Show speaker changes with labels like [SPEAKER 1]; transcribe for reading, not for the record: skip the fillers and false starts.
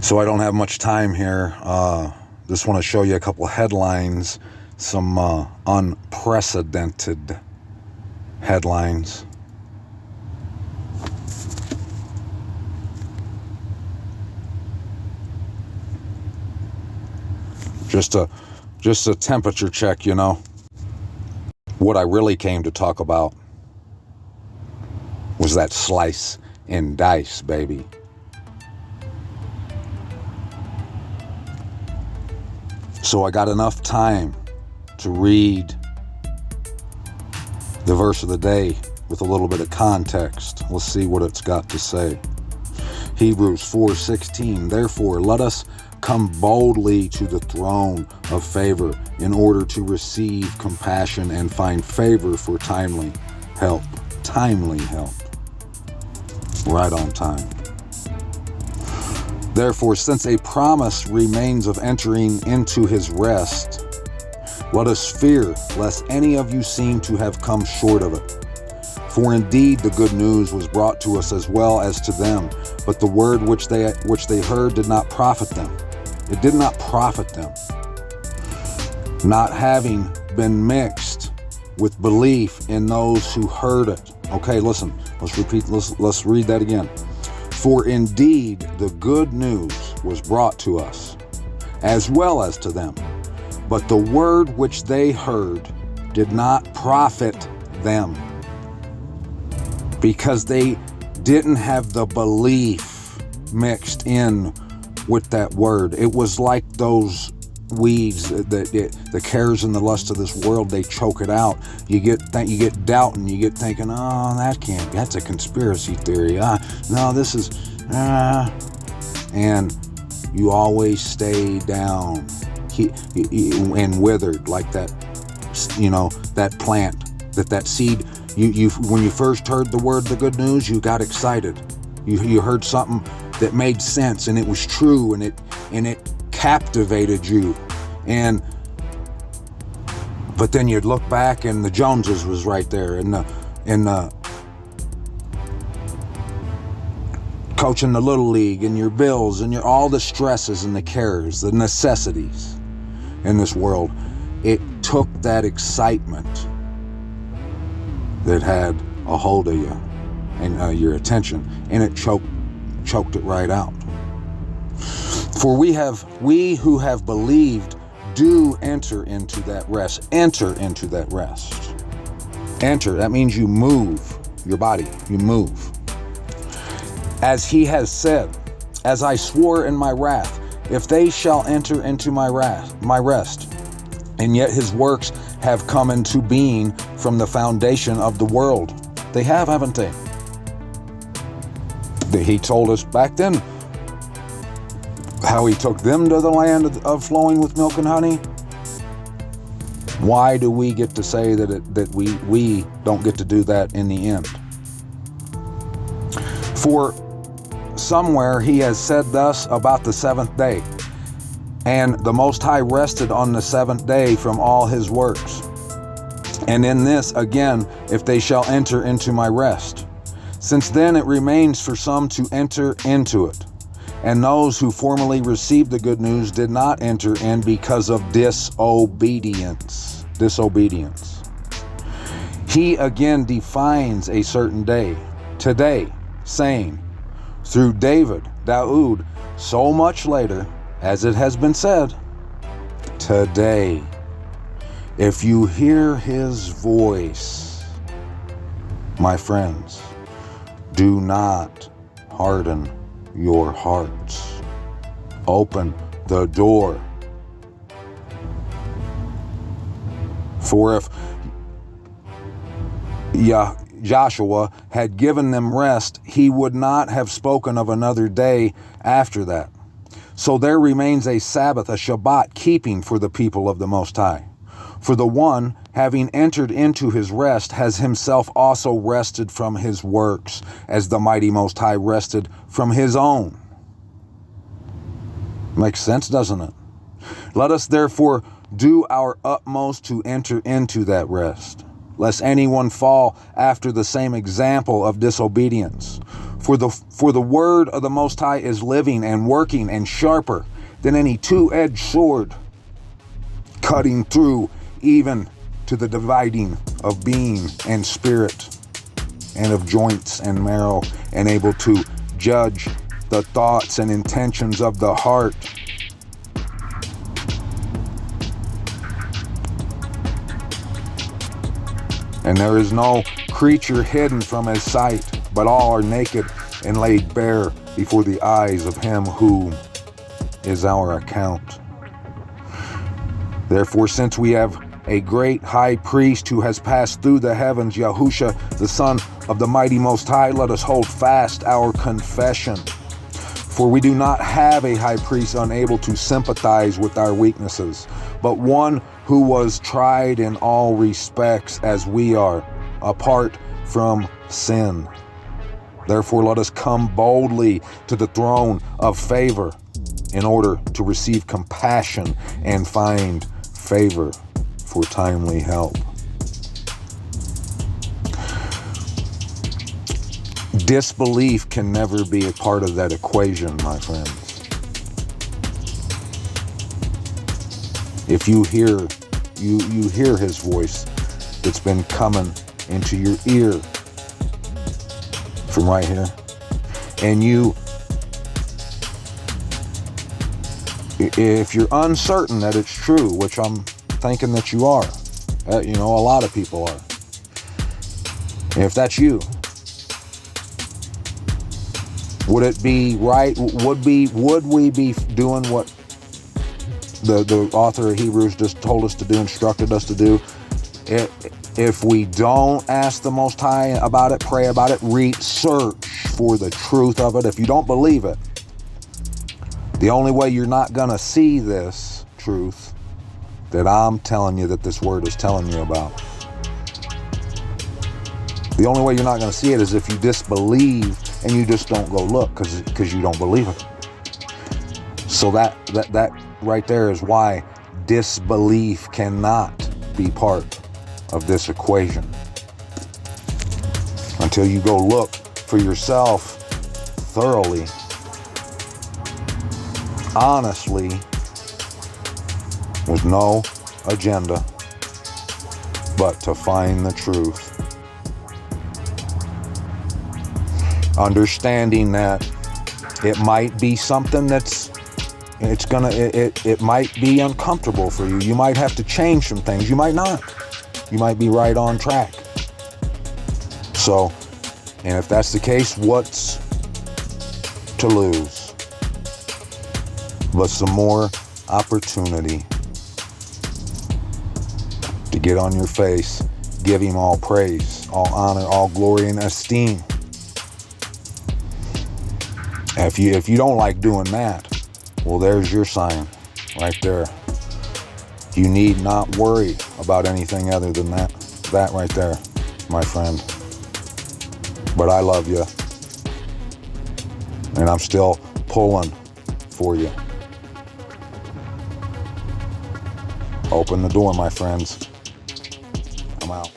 [SPEAKER 1] So I don't have much time here. Just want to show you a couple headlines, some unprecedented headlines. Just a temperature check, you know. What I really came to talk about was that slice and dice, baby. So I got enough time to read the verse of the day with a little bit of context. Let's see what it's got to say. Hebrews 4:16, therefore let us come boldly to the throne of favor in order to receive compassion and find favor for timely help. Timely help. Right on time. Therefore, since a promise remains of entering into his rest, let us fear lest any of you seem to have come short of it. For indeed the good news was brought to us as well as to them, but the word which they heard did not profit them. It did not profit them, not having been mixed with belief in those who heard it. Okay, listen, let's read that again. For indeed the good news was brought to us as well as to them, but the word which they heard did not profit them, because they didn't have the belief mixed in with that word. It was like those weeds, the cares and the lust of this world, they choke it out. You get doubting, you get thinking, oh, that's a conspiracy theory. No, this is, and you always stay down and withered like that, that plant, that seed. You when you first heard the word, the good news, you got excited. You heard something that made sense and it was true and it captivated you, but then you'd look back and the Joneses was right there, and the coaching the little league and your bills and all the stresses and the cares, the necessities in this world. It took that excitement that had a hold of you and your attention, and it choked it right out. For we who have believed do enter into that rest. Enter into that rest. Enter, that means you move your body. You move. As he has said, as I swore in my wrath, if they shall enter into my rest, and yet his works have come into being from the foundation of the world. They have, haven't they? He told us back then how he took them to the land of flowing with milk and honey. Why do we get to say that we don't get to do that in the end? For somewhere he has said thus about the seventh day, and the Most High rested on the seventh day from all his works. And in this again, if they shall enter into my rest. Since then it remains for some to enter into it. And those who formerly received the good news did not enter in because of disobedience. Disobedience. He again defines a certain day, today, saying, through Daud, so much later, as it has been said, today, if you hear his voice, my friends, do not harden your hearts. Open the door. For if Joshua had given them rest, he would not have spoken of another day after that. So there remains a Sabbath, a Shabbat keeping for the people of the Most High. For the one, having entered into his rest, has himself also rested from his works, as the mighty Most High rested from his own. Makes sense, doesn't it? Let us therefore do our utmost to enter into that rest, lest anyone fall after the same example of disobedience. For the word of the Most High is living and working and sharper than any two-edged sword, cutting through even to the dividing of being and spirit, and of joints and marrow, and able to judge the thoughts and intentions of the heart. And there is no creature hidden from his sight, but all are naked and laid bare before the eyes of him who is our account. Therefore, since we have a great high priest who has passed through the heavens, Yahusha, the Son of the Mighty Most High, let us hold fast our confession. For we do not have a high priest unable to sympathize with our weaknesses, but one who was tried in all respects as we are, apart from sin. Therefore, let us come boldly to the throne of favor in order to receive compassion and find favor for timely help. Disbelief can never be a part of that equation, my friends. If you hear his voice that's been coming into your ear from right here, and if you're uncertain that it's true, which I'm thinking that you are, a lot of people are, and if that's you, would it be right? Would we be doing what the author of Hebrews just told us to do, instructed us to do? If we don't ask the Most High about it, pray about it, research for the truth of it, if you don't believe it, the only way you're not going to see this truth that I'm telling you, that this word is telling you about, the only way you're not going to see it is if you disbelieve and you just don't go look because you don't believe it. So that right there is why disbelief cannot be part of this equation until you go look for yourself thoroughly, honestly, with no agenda but to find the truth. Understanding that it might be something it might be uncomfortable for you. You might have to change some things. You might not. You might be right on track. So, and if that's the case, what's to lose but some more opportunity to get on your face, give him all praise, all honor, all glory, and esteem. If you don't like doing that, well, there's your sign right there. You need not worry about anything other than that right there, my friend. But I love you, and I'm still pulling for you. Open the door, my friends. I'm out.